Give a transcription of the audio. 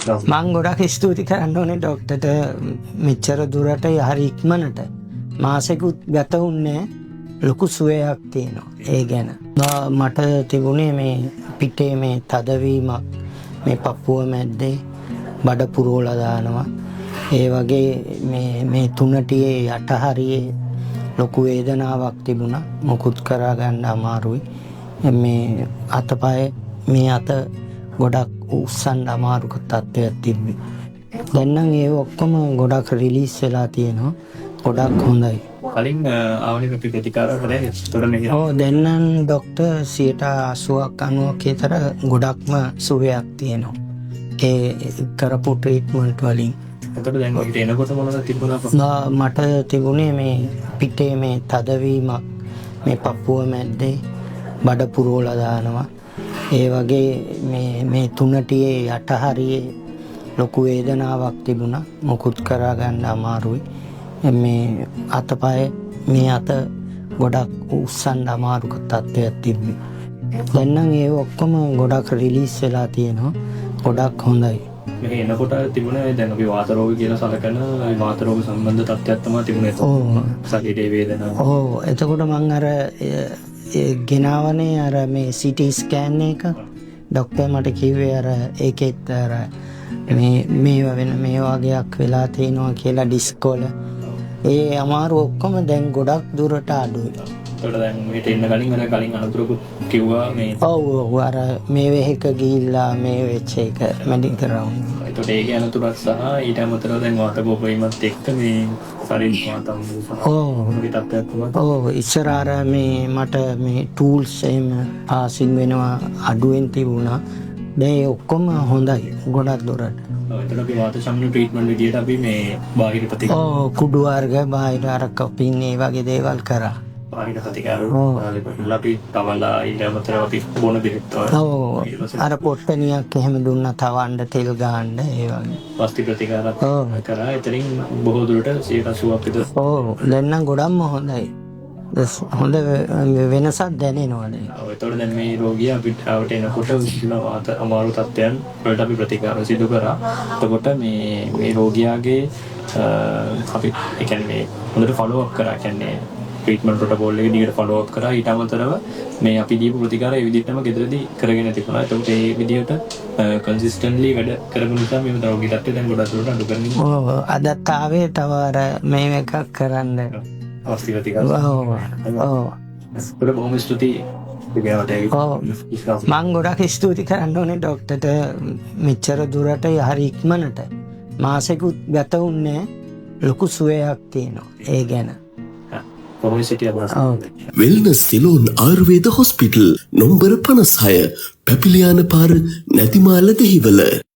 මං ගොඩක් ස්තුති කරන්න ඕනේ ඩොක්ටර්ට මෙච්චර දුරට හරි ඉක්මනට මාසෙකුත් ගත වුණේ ලොකු සුවයක් තියෙනවා ඒ ගැන. මට තිබුණේ මේ පිටේ මේ තදවීමක් මේ පපුව මැද්දේ බඩ පුරවලා දානවා. ඒ වගේ මේ තුනටියේ යට හරියේ ලොකු වේදනාවක් තිබුණා. මොකුත් කරා ගන්න අමාරුයි. මේ අතපය මේ අත ගොඩක් උස්සන්න අමාරු තත්ත්වයක් තිබ්බේ. දැන් නම් ඒ ඔක්කොම ගොඩක් රිලීස් වෙලා තියෙනවා. ගොඩක් හොඳයි. කලින් ආවනේ ප්‍රතිකාර කරේ තොරනේ. ඔව් දැන් නම් ડોක්ටර් 80%ක් 90ක් විතර ගොඩක්ම සුවයක් තියෙනවා. ඒ කරපු ට්‍රීට්මන්ට් වලින්. එතකොට දැන් ඔය එනකොට මොනවද තිබුණා? මට තිබුණේ මේ පිටේ මේ තදවීමක් මේ පපුව මැද්දේ බඩ පුරවලා දානවා. ඒ වගේ මේ තුනටියේ යට හරියේ ලොකු වේදනාවක් තිබුණා. මොකුත් කරා ගන්න අමාරුයි. මේ අතපය මේ අත ගොඩක් උස්සන්න අමාරු තත්ත්වයක් තිබ්බේ. දැන් නම් ඒ ඔක්කොම ගොඩක් රිලීස් වෙලා තියෙනවා. ගොඩක් හොඳයි. මේ එනකොට තිබුණේ දැන් අපි වාත රෝග කියලා සලකන වාත රෝග සම්බන්ධ තත්ත්වයක් තමයි තිබුණේ. ඔව්. ශරීරයේ වේදනාව. ඔව්. එතකොට මං අර ගෙනාවනේ අර මේ CT ස්කෑන් එක ડોක්ටර් මට කිව්වේ අර ඒකෙත් අර මේ වගේක් වෙලා තිනවා කියලා ඩිස්ක් වල. ඒ අමාරු ඔක්කොම දැන් ගොඩක් දුරට අඩුයි. ඒකට දැන් මෙහෙට එන්න කලින් අනතුරකුත් කිව්වා මේ. ඔව් අර මේ වෙහෙක ගිහිල්ලා මේ වෙච්ච එක මෙඩිකල් රවුන්ඩ්. ඒකට ඒකේ අනතුරක් සහ ඊට අමතරව දැන් වාත කෝපීමත් එක්ක මේ ශරීර මාතම් ඔව් ඉස්සර අර මට මේ ටූල්ස් එහෙම පාසින් වෙනවා අඩුවෙන් තිබුණා. දැන් ඒ ඔක්කොම හොඳයි ගොඩක් දුරට. එතකොට අපි වාත සම්මුල ට්‍රීට්මන්ට් විදියට අපි මේ බාහිර ප්‍රතිකාර කුඩු වර්ග බාහිර අර කපින් ඒ වගේ දේවල් කරා. බාහිර ප්‍රතිකාර අපි තවලා ඊට අමතරව අපි බොන බෙහෙත් අර පොට්ටනියක් එහෙම දුන්නා තවන්න තෙල් ගහන්න ඒ වගේ. පස්ති ප්‍රතිකාරත් කරා. එතනින් බොහෝ දුරට 80ක් විතර. ඔව් දැන් නම් ගොඩක්ම හොඳයි. හොඳ වෙනසක් දැනෙනවා දැන්. ඔව් ඒතකොට දැන් මේ රෝගියා අපිට ආවට එනකොට වාත අමාරු තත්ත්වයන් වලට අපි ප්‍රතිකාර සිදු කරා. එතකොට මේ රෝගියාගේ අපි ඒ කියන්නේ හොඳට ෆලෝ අප් කරා. කියන්නේ ට්‍රීට්මන්ට් ප්‍රොටෝකෝල් එක දිගට ෆලෝ අප් කරා. ඊට අමතරව මේ අපි දීපු ප්‍රතිකාර ඒ විදිහටම ගෙදරදී කරගෙන තිබුණා. එතකොට ඒ විදිහට කන්සිස්ටන්ට්ලි වැඩ කරපු නිසා මේ රෝගී තත්ත්වය දැන් ගොඩක් දුරට අඩු කරගෙන. ඔව් අදත් ආවේ තව අර මේ එකක් කරන්න. අවස්ථි ප්‍රතිකාර. ඔව්. ඒක බොහොම ස්තුතියි. මං ගොඩක් ස්තුති කරන්න ඕනේ ડોක්ටර්ට මෙච්චර දුරට හරි ඉක්මනට මාසෙකුත් ගත වුණේ ලොකු සුවයක් තියෙනවා ඒ ගැන. වෙල්නස් සිලෝන් ආයුර්වේද හොස්පිටල් නොම්බර 56 පැපිලියාන පාර නැතිමාල දෙහිවල.